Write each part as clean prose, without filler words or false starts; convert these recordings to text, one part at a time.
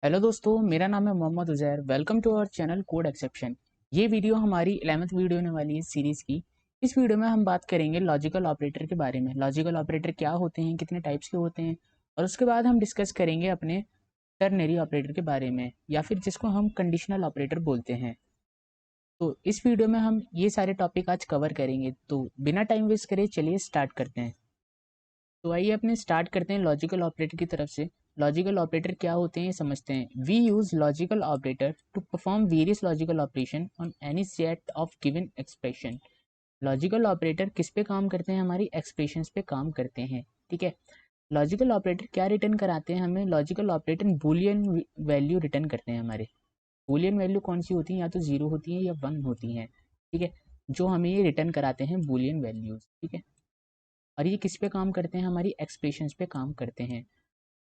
Hello दोस्तों, मेरा नाम है Mohammad Uzair. Welcome to our channel code exception. ये वीडियो हमारी 11th वीडियो होने वाली है सीरीज की। इस वीडियो में हम बात करेंगे लॉजिकल ऑपरेटर के बारे में। लॉजिकल ऑपरेटर क्या होते हैं, कितने टाइप्स के होते हैं, और उसके बाद हम डिस्कस करेंगे अपने टर्नरी ऑपरेटर के बारे में, या फिर जिसको हम कंडीशनल ऑपरेटर बोलते हैं। तो इस वीडियो में हम ये सारे टॉपिक आज कवर करेंगे। तो बिना टाइम वेस्ट करे चलिए स्टार्ट करते हैं। तो आइए अपने स्टार्ट करते हैं लॉजिकल ऑपरेटर की तरफ से। लॉजिकल ऑपरेटर क्या होते हैं ये समझते हैं। We use logical operator to perform various logical operation on any set of given expression. Logical operator किस पे काम करते हैं? हमारी एक्सप्रेशंस पे काम करते हैं। ठीक है। लॉजिकल ऑपरेटर क्या रिटर्न कराते हैं हमें? Logical operator Boolean value return करते हैं हमारे। बूलियन वैल्यू कौन सी होती है? या तो जीरो होती है या वन होती है। ठीक है। जो हमें ये रिटर्न कराते हैं बूलियन वैल्यूज। ठीक है। और ये किस पे काम करते हैं? हमारी एक्सप्रेशंस पे काम करते हैं।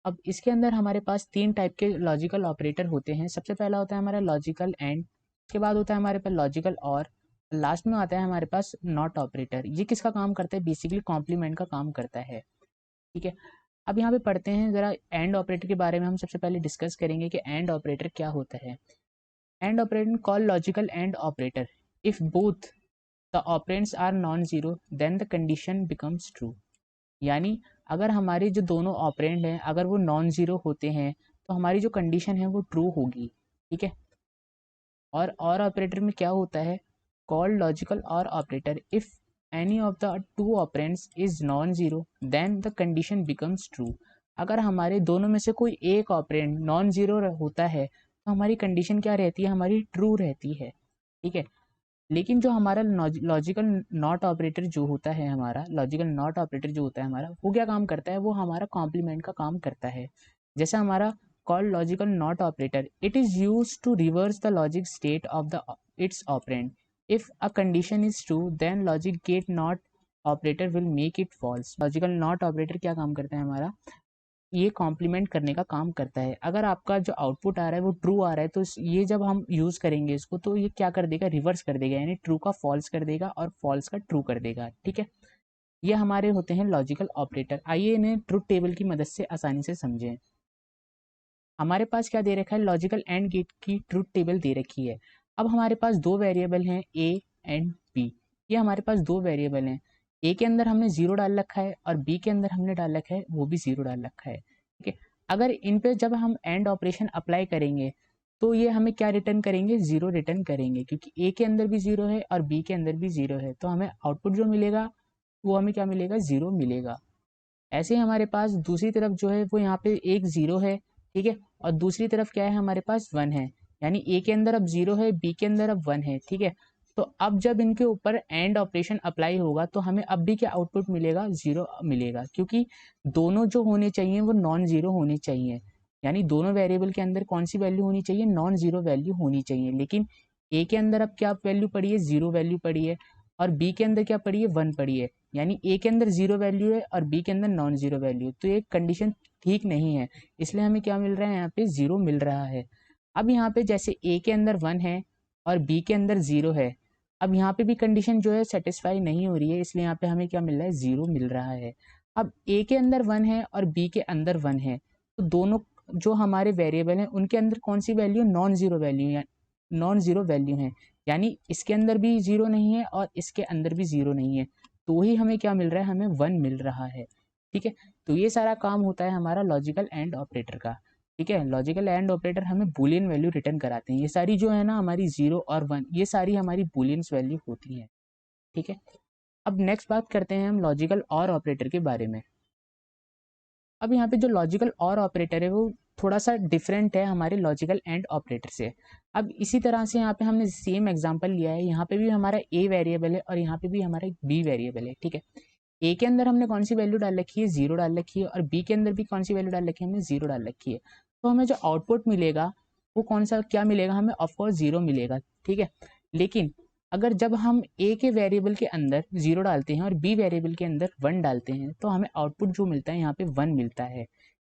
अब इसके अंदर हमारे पास तीन टाइप के लॉजिकल ऑपरेटर होते हैं। सबसे पहला होता है हमारा लॉजिकल एंड, उसके बाद होता है हमारे पास लॉजिकल और लास्ट में आता है हमारे पास नॉट ऑपरेटर। ये किसका काम करता है? बेसिकली कॉम्प्लीमेंट का काम करता है। ठीक है। अब यहाँ पे पढ़ते हैं जरा एंड ऑपरेटर के बारे में। हम सबसे पहले डिस्कस करेंगे कि एंड ऑपरेटर क्या होता है। And operator call logical and operator if both the operands are non zero then the condition becomes true. यानी अगर हमारे जो दोनों ऑपरेंड हैं अगर वो नॉन जीरो होते हैं तो हमारी जो कंडीशन है वो ट्रू होगी। ठीक है। और ऑपरेटर में क्या होता है? Called logical or operator if any of the two operands is non zero then the condition becomes true. अगर हमारे दोनों में से कोई एक ऑपरेंड नॉन जीरो होता है तो हमारी कंडीशन क्या रहती है? हमारी ट्रू रहती है। ठीक है। लेकिन जो हमारा लॉजिकल नॉट ऑपरेटर जो होता है, हमारा लॉजिकल नॉट ऑपरेटर जो होता है हमारा, वो क्या काम करता है? वो हमारा कॉम्प्लीमेंट का काम करता है। जैसे हमारा called logical not operator, it is use to reverse the logic state of the its operand. If a condition is true then logic gate not operator will make it false. Logical not operator क्या काम करता है हमारा? ये complement करने का काम करता है। अगर आपका जो आउटपुट आ रहा है वो ट्रू आ रहा है तो ये जब हम यूज करेंगे इसको तो ये क्या कर देगा? रिवर्स कर देगा, यानी ट्रू का फॉल्स कर देगा और फॉल्स का ट्रू कर देगा। ठीक है। ये हमारे होते हैं लॉजिकल ऑपरेटर। आइए इन्हें ट्रुथ टेबल की मदद से आसानी से समझें। हमारे पास क्या दे रखा है? लॉजिकल एंड गेट की ट्रुथ टेबल दे रखी है। अब हमारे पास दो वेरिएबल हैं ए एंड बी। ये हमारे पास दो वेरिएबल हैं। ए के अंदर हमने जीरो डाल रखा है और बी के अंदर हमने डाल रखा है वो भी जीरो डाल रखा है। ठीक है। अगर इन पे जब हम एंड ऑपरेशन अप्लाई करेंगे तो ये हमें क्या रिटर्न करेंगे? जीरो रिटर्न करेंगे, क्योंकि ए के अंदर भी जीरो है और बी के अंदर भी जीरो है। तो हमें आउटपुट जो मिलेगा वो हमें क्या मिलेगा? जीरो मिलेगा। ऐसे ही हमारे पास दूसरी तरफ जो है वो यहाँ पे एक जीरो है। ठीक है। और दूसरी तरफ क्या है? हमारे पास वन है। यानी ए के अंदर अब जीरो है, बी के अंदर अब वन है। ठीक है। तो अब जब इनके ऊपर एंड ऑपरेशन अप्लाई होगा तो हमें अब भी क्या आउटपुट मिलेगा? जीरो मिलेगा, क्योंकि दोनों जो होने चाहिए वो नॉन जीरो होने चाहिए। यानी दोनों वेरिएबल के अंदर कौन सी वैल्यू होनी चाहिए? नॉन जीरो वैल्यू होनी चाहिए। लेकिन ए के अंदर अब क्या वैल्यू पड़ी है? जीरो वैल्यू पड़ी है। और बी के अंदर क्या पड़ी है? वन पड़ी है। यानी ए के अंदर जीरो वैल्यू है और बी के अंदर नॉन जीरो वैल्यू, तो ये कंडीशन ठीक नहीं है। इसलिए हमें क्या मिल रहा है? यहाँ पे जीरो मिल रहा है। अब यहाँ पे जैसे ए के अंदर वन है और बी के अंदर जीरो है, अब यहाँ पे भी कंडीशन जो है सेटिस्फाई नहीं हो रही है, इसलिए यहाँ पे हमें क्या मिल रहा है? जीरो मिल रहा है। अब ए के अंदर वन है और बी के अंदर वन है, तो दोनों जो हमारे वेरिएबल हैं उनके अंदर कौन सी वैल्यू? नॉन जीरो वैल्यू है। नॉन जीरो वैल्यू है, यानी इसके अंदर भी जीरो नहीं है और इसके अंदर भी जीरो नहीं है। तो ही हमें क्या मिल रहा है? हमें वन मिल रहा है। ठीक है। तो ये सारा काम होता है हमारा लॉजिकल एंड ऑपरेटर का। ठीक है। लॉजिकल एंड ऑपरेटर हमें बूलियन वैल्यू रिटर्न कराते हैं। ये सारी जो है ना हमारी जीरो और वन, ये सारी हमारी बूलियंस वैल्यू होती हैं। ठीक है। अब नेक्स्ट बात करते हैं हम लॉजिकल और ऑपरेटर के बारे में। अब यहाँ पे जो लॉजिकल और ऑपरेटर है वो थोड़ा सा डिफरेंट है हमारे लॉजिकल एंड ऑपरेटर से। अब इसी तरह से यहाँ पे हमने सेम एग्जांपल लिया है। यहाँ पे भी हमारा ए वेरिएबल है और यहाँ पे भी हमारा बी वेरिएबल है। ठीक है। ए के अंदर हमने कौन सी वैल्यू डाल रखी है? जीरो डाल रखी है। और बी के अंदर भी कौन सी वैल्यू डाल रखी है? हमने जीरो डाल रखी है। तो हमें जो आउटपुट मिलेगा वो कौन सा क्या मिलेगा? हमें ऑफकोर्स जीरो मिलेगा। ठीक है। लेकिन अगर जब हम ए के वेरिएबल के अंदर जीरो डालते हैं और बी वेरिएबल के अंदर वन डालते हैं तो हमें आउटपुट जो मिलता है यहाँ पे वन मिलता है,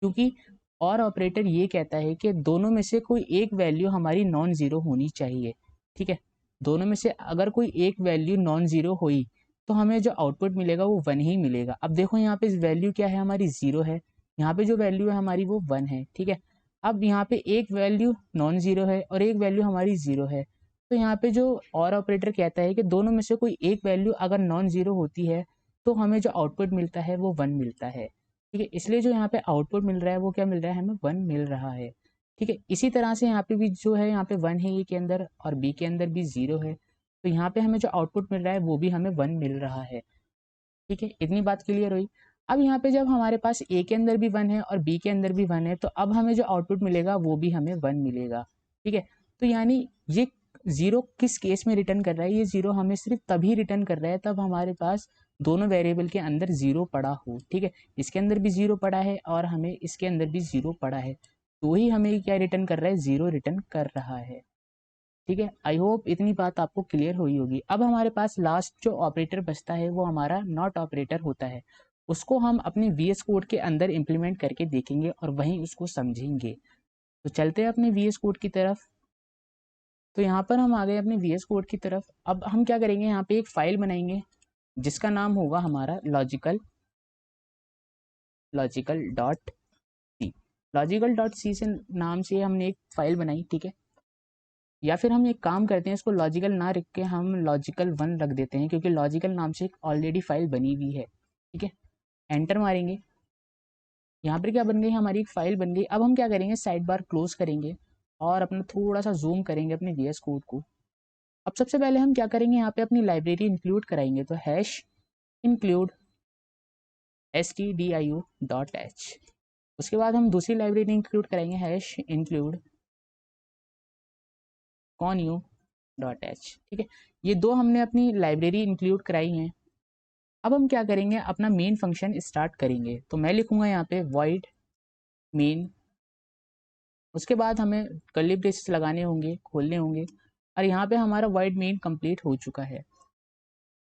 क्योंकि और ऑपरेटर ये कहता है कि दोनों में से कोई एक वैल्यू हमारी नॉन जीरो होनी चाहिए। ठीक है। दोनों में से अगर कोई एक वैल्यू नॉन जीरो हुई तो हमें जो आउटपुट मिलेगा वो वन ही मिलेगा। अब देखो यहाँ पे वैल्यू क्या है? हमारी जीरो है। यहाँ पे जो वैल्यू है हमारी वो वन है। ठीक है। अब यहाँ पे एक वैल्यू नॉन ज़ीरो है और एक वैल्यू हमारी ज़ीरो है, तो यहाँ पे जो और ऑपरेटर कहता है कि दोनों में से कोई एक वैल्यू अगर नॉन ज़ीरो होती है तो हमें जो आउटपुट मिलता है वो 1 मिलता है। ठीक है, इसलिए जो यहाँ पे आउटपुट मिल रहा है वो क्या मिल रहा है, हमें 1 मिल रहा है। ठीक है, इसी तरह से यहाँ पे भी जो है, यहाँ पे 1 है ए के अंदर और बी के अंदर भी 0 है, तो यहाँ पे हमें जो आउटपुट मिल रहा है वो भी हमें 1 मिल रहा है। ठीक है, इतनी बात क्लियर हुई। अब यहाँ पे जब हमारे पास ए के अंदर भी 1 है और बी के अंदर भी 1 है, तो अब हमें जो आउटपुट मिलेगा वो भी हमें 1 मिलेगा। ठीक है, तो यानी ये जीरो किस केस में रिटर्न कर रहा है, ये जीरो हमें सिर्फ तभी रिटर्न कर रहा है तब हमारे पास दोनों वेरिएबल के अंदर जीरो पड़ा हो। ठीक है, इसके अंदर भी जीरो पड़ा है और हमें इसके अंदर भी जीरो पड़ा है, तो ही हमें क्या रिटर्न कर रहा है, जीरो रिटर्न कर रहा है। ठीक है, आई होप इतनी बात आपको क्लियर हुई होगी। अब हमारे पास लास्ट जो ऑपरेटर बचता है वो हमारा नॉट ऑपरेटर होता है, उसको हम अपने VS कोड के अंदर इम्प्लीमेंट करके देखेंगे और वहीं उसको समझेंगे। तो चलते हैं अपने VS कोड की तरफ। तो यहाँ पर हम आ गए अपने VS कोड की तरफ। अब हम क्या करेंगे, यहाँ पे एक फाइल बनाएंगे जिसका नाम होगा हमारा लॉजिकल.सी। लॉजिकल.सी से नाम से हमने एक फाइल बनाई। ठीक है, या फिर हम एक काम करते हैं, इसको लॉजिकल ना रख के हम logicalone रख देते हैं, क्योंकि लॉजिकल नाम से एक ऑलरेडी फाइल बनी हुई है। ठीक है, एंटर मारेंगे, यहाँ पर क्या बन गई, हमारी एक फाइल बन गई। अब हम क्या करेंगे, साइड बार क्लोज करेंगे और अपना थोड़ा सा जूम करेंगे अपने VS कोड को। अब सबसे पहले हम क्या करेंगे, यहाँ पे अपनी लाइब्रेरी इंक्लूड कराएंगे, तो हैश इंक्लूड stdio.h। उसके बाद हम दूसरी लाइब्रेरी इंक्लूड कराएंगे, हैश इंक्लूड conu.h। ठीक है, ये दो हमने अपनी लाइब्रेरी इंक्लूड कराई हैं। अब हम क्या करेंगे, अपना मेन फंक्शन स्टार्ट करेंगे। तो मैं लिखूंगा यहाँ पे void मेन, उसके बाद हमें कर्ली ब्रेसेस लगाने होंगे, खोलने होंगे, और यहाँ पे हमारा void मेन कंप्लीट हो चुका है।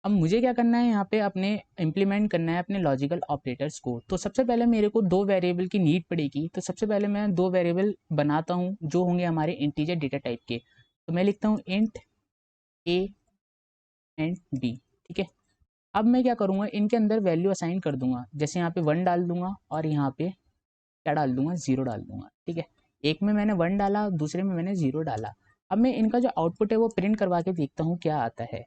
अब मुझे क्या करना है, यहाँ पे अपने इम्प्लीमेंट करना है अपने लॉजिकल ऑपरेटर्स को। तो सबसे पहले मेरे को दो वेरिएबल की नीड पड़ेगी। तो सबसे पहले मैं दो वेरिएबल बनाता हूँ जो होंगे हमारे इंटीजर डेटा टाइप के। तो मैं लिखता हूँ इंट a एंड b। ठीक है, अब मैं क्या करूँगा, इनके अंदर वैल्यू असाइन कर दूंगा। जैसे यहाँ पे 1 डाल दूंगा और यहाँ पे क्या डाल दूंगा, 0 डाल दूंगा। ठीक है, एक में मैंने 1 डाला, दूसरे में मैंने 0 डाला। अब मैं इनका जो आउटपुट है वो प्रिंट करवा के देखता हूँ क्या आता है।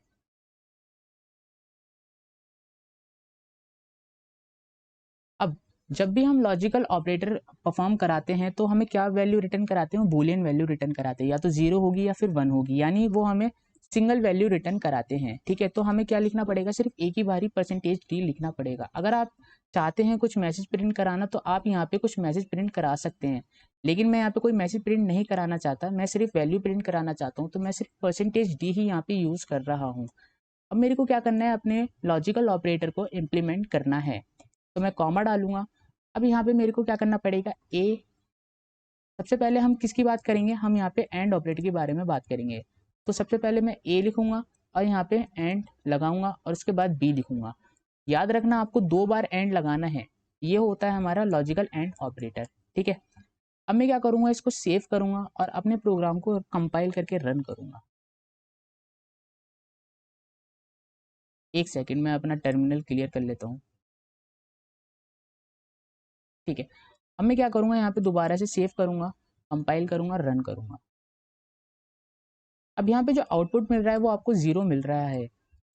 अब जब भी हम लॉजिकल ऑपरेटर परफॉर्म कराते हैं तो हमें क्या वैल्यू रिटर्न कराते हैं, बूलियन वैल्यू रिटर्न कराते हैं, या तो 0 होगी या फिर 1 होगी, यानी वो हमें सिंगल वैल्यू रिटर्न कराते हैं। ठीक है, तो हमें क्या लिखना पड़ेगा, सिर्फ एक ही बारी %d लिखना पड़ेगा। अगर आप चाहते हैं कुछ मैसेज प्रिंट कराना तो आप यहाँ पे कुछ मैसेज प्रिंट करा सकते हैं, लेकिन मैं यहाँ पे कोई मैसेज प्रिंट नहीं कराना चाहता, मैं सिर्फ वैल्यू प्रिंट कराना चाहता हूँ, तो मैं सिर्फ %d ही यहाँ पे यूज़ कर रहा हूँ। अब मेरे को क्या करना है, अपने लॉजिकल ऑपरेटर को इम्प्लीमेंट करना है, तो मैं कॉमा डालूंगा। अब यहाँ पे मेरे को क्या करना पड़ेगा, ए, सबसे पहले हम किसकी बात करेंगे, हम यहाँ पे एंड ऑपरेटर के बारे में बात करेंगे। तो सबसे पहले मैं ए लिखूंगा और यहाँ पे एंड लगाऊंगा और उसके बाद बी लिखूंगा। याद रखना आपको 2 बार एंड लगाना है, ये होता है हमारा लॉजिकल एंड ऑपरेटर। ठीक है, अब मैं क्या करूंगा, इसको सेव करूंगा और अपने प्रोग्राम को कंपाइल करके रन करूंगा। एक सेकेंड में अपना टर्मिनल क्लियर कर लेता हूँ। ठीक है, अब मैं क्या करूंगा, यहाँ पे दोबारा से सेव करूंगा, कंपाइल करूंगा, रन करूंगा। अब यहाँ पे जो आउटपुट मिल रहा है वो आपको 0 मिल रहा है।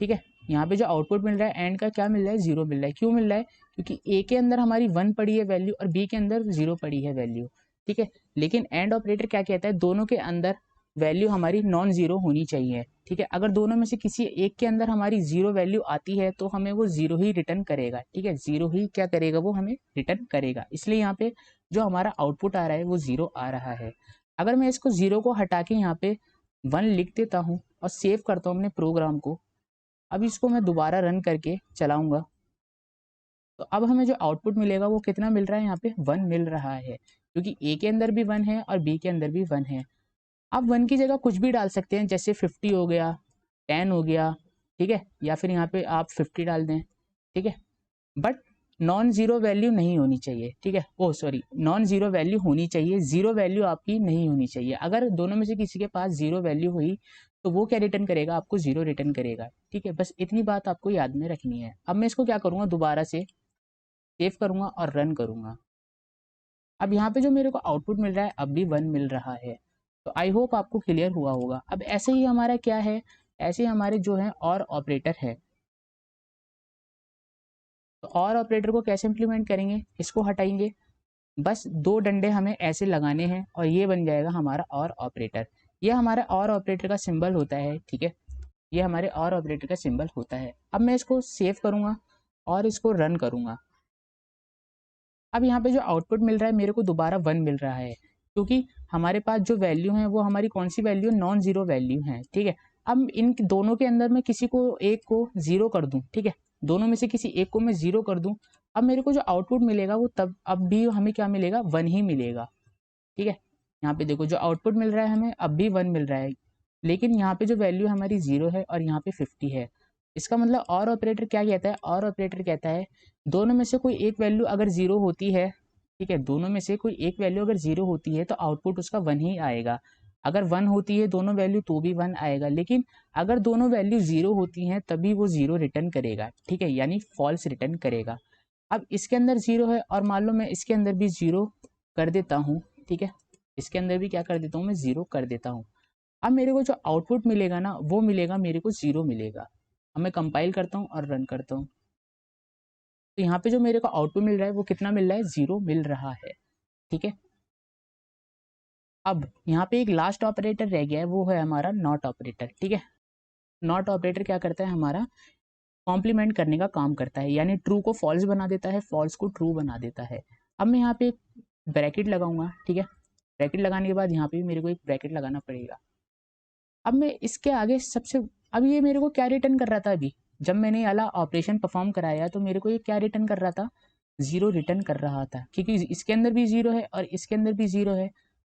ठीक है, यहाँ पे जो आउटपुट मिल रहा है एंड का क्या मिल रहा है, 0 मिल रहा है। क्यों मिल रहा है, क्योंकि ए के अंदर हमारी 1 पड़ी है वैल्यू और बी के अंदर 0 पड़ी है वैल्यू। ठीक है, लेकिन एंड ऑपरेटर क्या कहता है, दोनों के अंदर वैल्यू हमारी नॉन जीरो होनी चाहिए। ठीक है, अगर दोनों में से किसी एक के अंदर हमारी 0 वैल्यू आती है तो हमें वो 0 ही रिटर्न करेगा। ठीक है, 0 ही क्या करेगा, वो हमें रिटर्न करेगा। इसलिए यहाँ पे जो हमारा आउटपुट आ रहा है वो 0 आ रहा है। अगर मैं इसको 0 को हटा के यहाँ पे 1 लिख देता हूँ और सेव करता हूँ अपने प्रोग्राम को, अब इसको मैं दोबारा रन करके चलाऊंगा, तो अब हमें जो आउटपुट मिलेगा वो कितना मिल रहा है, यहाँ पे 1 मिल रहा है, क्योंकि ए के अंदर भी 1 है और बी के अंदर भी 1 है। आप 1 की जगह कुछ भी डाल सकते हैं, जैसे 50 हो गया, 10 हो गया। ठीक है, या फिर यहाँ पे आप 50 डाल दें। ठीक है, बट नॉन जीरो वैल्यू नहीं होनी चाहिए। ठीक है, ओ सॉरी, नॉन जीरो वैल्यू होनी चाहिए, जीरो वैल्यू आपकी नहीं होनी चाहिए। अगर दोनों में से किसी के पास जीरो वैल्यू हुई तो वो क्या रिटर्न करेगा, आपको 0 रिटर्न करेगा। ठीक है, बस इतनी बात आपको याद में रखनी है। अब मैं इसको क्या करूँगा, दोबारा से सेव करूँगा और रन करूँगा। अब यहाँ पे जो मेरे को आउटपुट मिल रहा है अब भी 1 मिल रहा है। तो आई होप आपको क्लियर हुआ होगा। अब ऐसे ही हमारा क्या है, ऐसे ही हमारे जो है और ऑपरेटर है। तो और ऑपरेटर को कैसे इम्प्लीमेंट करेंगे, इसको हटाएंगे, बस 2 डंडे हमें ऐसे लगाने हैं और ये बन जाएगा हमारा और ऑपरेटर। ये हमारा और ऑपरेटर का सिंबल होता है, ठीक है, ये हमारे और ऑपरेटर का सिंबल होता है। अब मैं इसको सेव करूँगा और इसको रन करूँगा। अब यहाँ पे जो आउटपुट मिल रहा है मेरे को दोबारा 1 मिल रहा है, क्योंकि हमारे पास जो वैल्यू है वो हमारी कौन सी वैल्यू, नॉन जीरो वैल्यू है, ठीक है। अब इन दोनों के अंदर मैं किसी को एक को जीरो कर दूं, ठीक है, दोनों में से किसी एक को मैं जीरो कर दूं, अब मेरे को जो आउटपुट मिलेगा वो तब अब भी हमें क्या मिलेगा, 1 ही मिलेगा, ठीक है। यहाँ पे देखो जो आउटपुट मिल रहा है हमें अब भी 1 मिल रहा है, लेकिन यहाँ पे जो वैल्यू हमारी 0 है और यहाँ पे 50 है। इसका मतलब और ऑपरेटर क्या कहता है, और ऑपरेटर कहता है दोनों में से कोई एक वैल्यू अगर 0 होती है, ठीक है, दोनों में से कोई एक वैल्यू अगर 0 होती है तो आउटपुट उसका 1 ही आएगा। अगर 1 होती है दोनों वैल्यू तो भी 1 आएगा, लेकिन अगर दोनों वैल्यू 0 होती हैं तभी वो 0 रिटर्न करेगा, ठीक है, यानी फॉल्स रिटर्न करेगा। अब इसके अंदर 0 है और मान लो मैं इसके अंदर भी 0 कर देता हूँ, ठीक है, इसके अंदर भी क्या कर देता हूँ मैं, 0 कर देता हूँ। अब मेरे को जो आउटपुट मिलेगा ना वो मिलेगा मेरे को 0 मिलेगा। अब मैं कंपाइल करता हूँ और रन करता हूँ, तो यहाँ पे जो मेरे को आउटपुट मिल रहा है वो कितना मिल रहा है, 0 मिल रहा है, ठीक है। अब यहाँ पे एक लास्ट ऑपरेटर रह गया है, वो है हमारा नॉट ऑपरेटर, ठीक है। नॉट ऑपरेटर क्या करता है, हमारा कॉम्प्लीमेंट करने का काम करता है, यानी ट्रू को फॉल्स बना देता है, फॉल्स को ट्रू बना देता है। अब मैं यहाँ पे एक ब्रैकेट लगाऊंगा, ठीक है, ब्रैकेट लगाने के बाद यहाँ पे भी मेरे को एक ब्रैकेट लगाना पड़ेगा। अब मैं इसके आगे सबसे, अब ये मेरे को क्या रिटर्न कर रहा था, अभी जब मैंने वाला ऑपरेशन परफॉर्म कराया तो मेरे को ये क्या रिटर्न कर रहा था, 0 रिटर्न कर रहा था, क्योंकि इसके अंदर भी 0 है और इसके अंदर भी 0 है,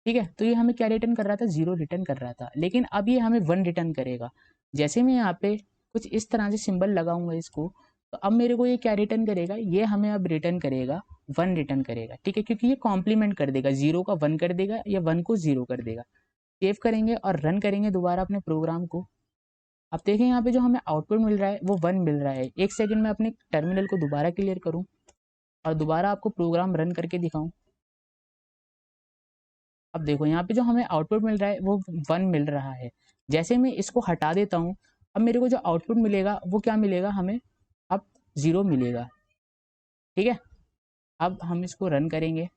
ठीक है। तो ये हमें क्या रिटर्न कर रहा था, 0 रिटर्न कर रहा था, लेकिन अब ये हमें 1 रिटर्न करेगा। जैसे मैं यहाँ पे कुछ इस तरह से सिंबल लगाऊंगा इसको, तो अब मेरे को ये क्या रिटर्न करेगा, ये हमें अब रिटर्न करेगा 1 रिटर्न करेगा, ठीक है, क्योंकि ये कॉम्प्लीमेंट कर देगा, 0 का 1 कर देगा या 1 को 0 कर देगा। सेव करेंगे और रन करेंगे दोबारा अपने प्रोग्राम को। अब देखिए यहाँ पे जो हमें आउटपुट मिल रहा है वो 1 मिल रहा है। एक सेकंड में अपने टर्मिनल को दोबारा क्लियर करूँ और दोबारा आपको प्रोग्राम रन करके दिखाऊं। अब देखो यहाँ पे जो हमें आउटपुट मिल रहा है वो 1 मिल रहा है। जैसे मैं इसको हटा देता हूँ, अब मेरे को जो आउटपुट मिलेगा वो क्या मिलेगा हमें, अब 0 मिलेगा, ठीक है। अब हम इसको रन करेंगे,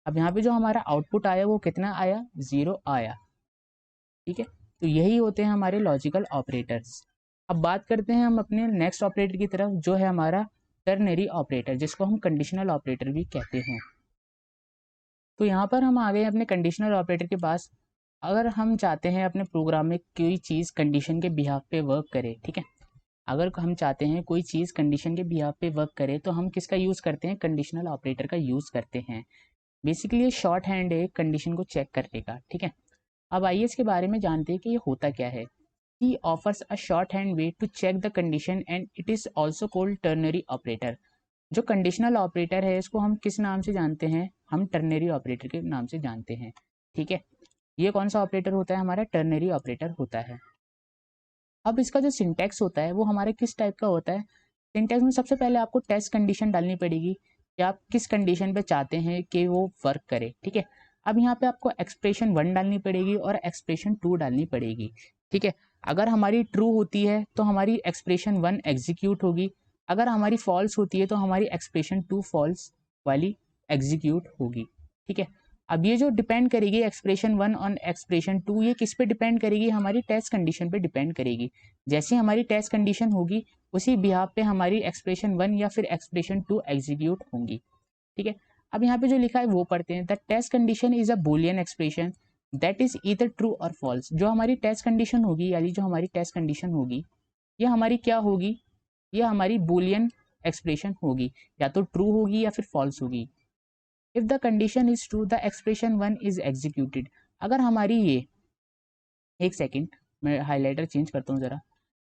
अब यहाँ पे जो हमारा आउटपुट आया वो कितना आया, 0 आया, ठीक है। तो यही होते हैं हमारे लॉजिकल ऑपरेटर्स। अब बात करते हैं हम अपने नेक्स्ट ऑपरेटर की तरफ, जो है हमारा टर्नरी ऑपरेटर, जिसको हम कंडीशनल ऑपरेटर भी कहते हैं। तो यहाँ पर हम आ गए अपने कंडीशनल ऑपरेटर के पास। अगर हम चाहते हैं अपने प्रोग्राम में कोई चीज़ कंडीशन के बिहाफ पे वर्क करे, ठीक है, अगर हम चाहते हैं कोई चीज़ कंडीशन के बिहाफ पे वर्क करे तो हम किसका यूज़ करते हैं, कंडीशनल ऑपरेटर का यूज़ करते हैं। बेसिकली ये शॉर्ट हैंड है कंडीशन को चेक करने का, ठीक है। अब आइए इसके बारे में जानते हैं कि ये होता क्या है। He offers a shorthand way to check the condition and it is also called ternary operator। जो कंडीशनल ऑपरेटर है इसको हम किस नाम से जानते हैं, हम टर्नरी ऑपरेटर के नाम से जानते हैं, ठीक है। ये कौन सा ऑपरेटर होता है, हमारा टर्नरी ऑपरेटर होता है। अब इसका जो सिंटैक्स होता है वो हमारे किस टाइप का होता है। सिंटैक्स में सबसे पहले आपको टेस्ट कंडीशन डालनी पड़ेगी कि आप किस कंडीशन पे चाहते हैं कि वो वर्क करे, ठीक है। अब यहाँ पे आपको एक्सप्रेशन 1 डालनी पड़ेगी और एक्सप्रेशन 2 डालनी पड़ेगी, ठीक है। अगर हमारी ट्रू होती है तो हमारी एक्सप्रेशन 1 एग्जीक्यूट होगी, अगर हमारी फॉल्स होती है तो हमारी एक्सप्रेशन 2 फॉल्स वाली एग्जीक्यूट होगी, ठीक है। अब ये जो डिपेंड करेगी एक्सप्रेशन 1 और एक्सप्रेशन 2, ये किस पे डिपेंड करेगी, हमारी टेस्ट कंडीशन पे डिपेंड करेगी। जैसे हमारी टेस्ट कंडीशन होगी उसी बिहाफ पे हमारी एक्सप्रेशन 1 या फिर एक्सप्रेशन 2 एग्जीक्यूट होंगी, ठीक है। अब यहाँ पे जो लिखा है वो पढ़ते हैं। The test condition is a Boolean expression that is either true और फॉल्स। जो हमारी टेस्ट कंडीशन होगी, यानी जो हमारी टेस्ट कंडीशन होगी ये हमारी क्या होगी, ये हमारी बूलियन एक्सप्रेशन होगी, या तो ट्रू होगी या फिर फॉल्स होगी। If the condition is true the expression 1 is executed. अगर हमारी ये, एक सेकेंड मैं हाईलाइटर चेंज करता हूँ ज़रा।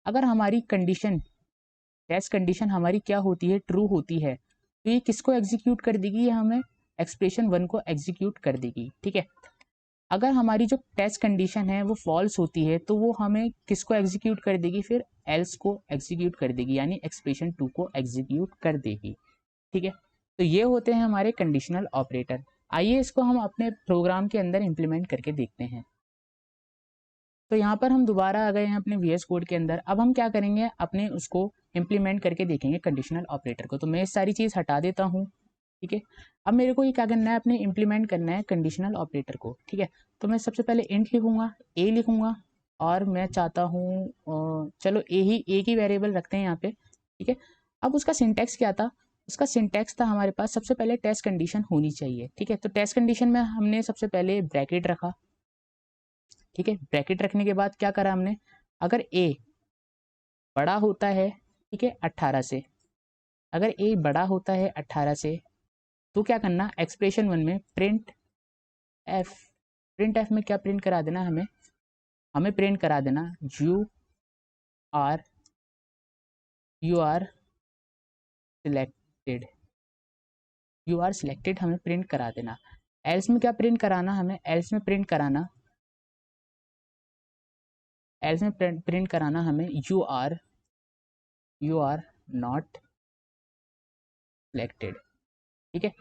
अगर हमारी कंडीशन, टेस्ट कंडीशन हमारी क्या होती है, ट्रू होती है, तो ये किसको एग्जीक्यूट कर देगी, ये हमें एक्सप्रेशन 1 को एग्जीक्यूट कर देगी, ठीक है। अगर हमारी जो टेस्ट कंडीशन है वो फॉल्स होती है तो वो हमें किसको एग्जीक्यूट कर देगी, फिर एल्स को एग्जीक्यूट कर देगी, यानी एक्सप्रेशन 2 को एग्जीक्यूट कर देगी, ठीक है। तो ये होते हैं हमारे कंडीशनल ऑपरेटर। आइए इसको हम अपने प्रोग्राम के अंदर इम्प्लीमेंट करके देखते हैं। तो यहाँ पर हम दोबारा आ गए हैं अपने VS कोड के अंदर। अब हम क्या करेंगे, अपने उसको इम्प्लीमेंट करके देखेंगे कंडीशनल ऑपरेटर को। तो मैं सारी चीज़ हटा देता हूँ, ठीक है। अब मेरे को ये क्या करना है, अपने इम्प्लीमेंट करना है कंडीशनल ऑपरेटर को, ठीक है। तो मैं सबसे पहले इंट लिखूंगा, ए लिखूंगा, और मैं चाहता हूँ चलो एक ही वेरिएबल रखते हैं यहाँ पे, ठीक है। अब उसका सिंटैक्स क्या था, उसका सिंटैक्स था हमारे पास सबसे पहले टेस्ट कंडीशन होनी चाहिए, ठीक है। तो टेस्ट कंडीशन में हमने सबसे पहले ब्रैकेट रखा, ठीक है। ब्रैकेट रखने के बाद क्या करा हमने, अगर ए बड़ा होता है, ठीक है, 18 से, अगर ए बड़ा होता है 18 से, तो क्या करना, एक्सप्रेशन 1 में एफ प्रिंट एफ में क्या प्रिंट करा देना, हमें प्रिंट करा देना यू आर सिलेक्टेड, हमें प्रिंट करा देना। एल्स में क्या प्रिंट कराना, हमें एल्स में प्रिंट कराना हमें यू आर नॉट सिलेक्टेड, ठीक है।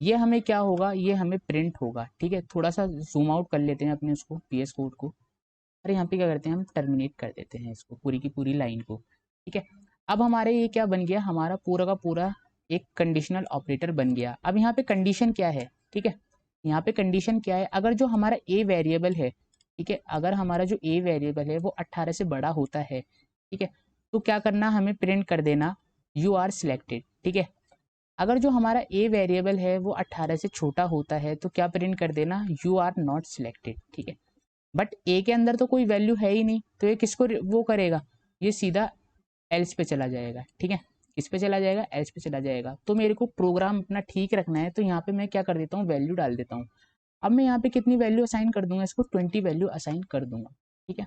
ये हमें क्या होगा, ये हमें प्रिंट होगा, ठीक है। थोड़ा सा जूम आउट कर लेते हैं अपने उसको VS कोड को, और यहाँ पे क्या करते हैं, हम टर्मिनेट कर देते हैं इसको, पूरी की पूरी लाइन को, ठीक है। अब हमारे ये क्या बन गया, हमारा पूरा का पूरा एक कंडीशनल ऑपरेटर बन गया। अब यहाँ पे कंडीशन क्या है, ठीक है, यहाँ पे कंडीशन क्या है, अगर जो हमारा ए वेरिएबल है, ठीक है, अगर हमारा जो ए वेरिएबल है वो 18 से बड़ा होता है, ठीक है, तो क्या करना, हमें प्रिंट कर देना यू आर सिलेक्टेड, ठीक है। अगर जो हमारा ए वेरिएबल है वो 18 से छोटा होता है तो क्या प्रिंट कर देना, यू आर नॉट सिलेक्टेड, ठीक है। बट ए के अंदर तो कोई वैल्यू है ही नहीं, तो ये किसको वो करेगा, ये सीधा एल्स पे चला जाएगा, ठीक है। किस पे चला जाएगा, एल्स पे चला जाएगा। तो मेरे को प्रोग्राम अपना ठीक रखना है, तो यहाँ पे मैं क्या कर देता हूँ, वैल्यू डाल देता हूँ। अब मैं यहाँ पे कितनी वैल्यू असाइन कर दूंगा, इसको 20 वैल्यू असाइन कर दूंगा, ठीक है।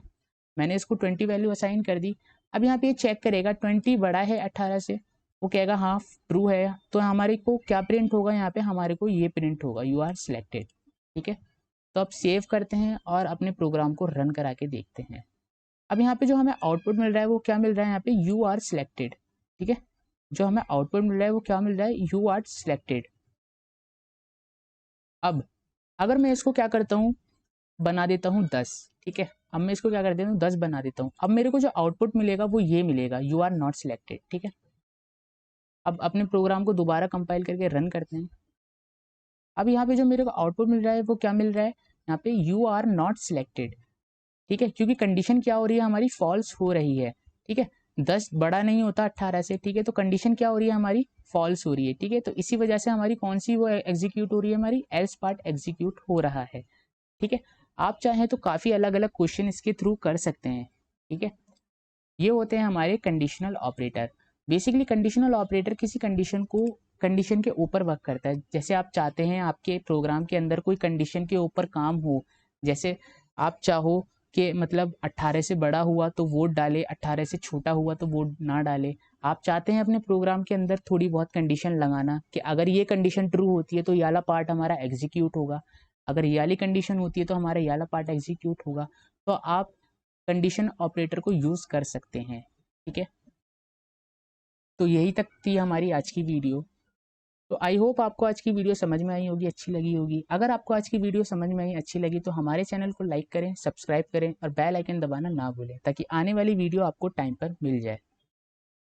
मैंने इसको 20 वैल्यू असाइन कर दी। अब यहाँ पे ये चेक करेगा 20 बड़ा है 18 से, वो कहेगा हाँ ट्रू है, तो हमारे को क्या प्रिंट होगा, यहाँ पे हमारे को ये प्रिंट होगा, यू आर सिलेक्टेड, ठीक है। तो अब सेव करते हैं और अपने प्रोग्राम को रन करा के देखते हैं। अब यहाँ पे जो हमें आउटपुट मिल रहा है वो क्या मिल रहा है, यहाँ पे यू आर सिलेक्टेड, ठीक है। जो हमें आउटपुट मिल रहा है वो क्या मिल रहा है, यू आर सिलेक्टेड। अब अगर मैं इसको क्या करता हूँ, बना देता हूँ 10, ठीक है। अब मैं इसको क्या कर देता हूँ, 10 बना देता हूँ। अब मेरे को जो आउटपुट मिलेगा वो ये मिलेगा, यू आर नॉट सिलेक्टेड, ठीक है। अब अपने प्रोग्राम को दोबारा कंपाइल करके रन करते हैं। अब यहाँ पे जो मेरे को आउटपुट मिल रहा है वो क्या मिल रहा है, यहाँ पे यू आर नॉट सिलेक्टेड, ठीक है, क्योंकि कंडीशन क्या हो रही है, हमारी फॉल्स हो रही है, ठीक है। 10 बड़ा नहीं होता 18 से, ठीक है, तो कंडीशन क्या हो रही है, हमारी फॉल्स हो रही है, ठीक है। तो इसी वजह से हमारी कौन सी वो एग्जीक्यूट हो रही है, हमारी एल्स पार्ट एग्जीक्यूट हो रहा है, ठीक है। आप चाहें तो काफ़ी अलग अलग क्वेश्चन इसके थ्रू कर सकते हैं, ठीक है। ये होते हैं हमारे conditional operator. Basically conditional operator किसी कंडीशन के ऊपर वर्क करता है। जैसे आप चाहते हैं आपके प्रोग्राम के अंदर कोई कंडीशन के ऊपर काम हो, जैसे आप चाहो कि मतलब 18 से बड़ा हुआ तो वोट डाले, 18 से छोटा हुआ तो वोट ना डाले। आप चाहते हैं अपने प्रोग्राम के अंदर थोड़ी बहुत कंडीशन लगाना कि अगर ये कंडीशन ट्रू होती है तो ये वाला पार्ट हमारा एग्जीक्यूट होगा, अगर ये वाली कंडीशन होती है तो हमारा ये वाला पार्ट एग्जीक्यूट होगा। तो आप कंडीशन ऑपरेटर को यूज़ कर सकते हैं, ठीक है। तो यही तक थी हमारी आज की वीडियो। तो आई होप आपको आज की वीडियो समझ में आई होगी, अच्छी लगी होगी। अगर आपको आज की वीडियो समझ में आई, अच्छी लगी, तो हमारे चैनल को लाइक करें, सब्सक्राइब करें और बेल आइकन दबाना ना भूलें, ताकि आने वाली वीडियो आपको टाइम पर मिल जाए।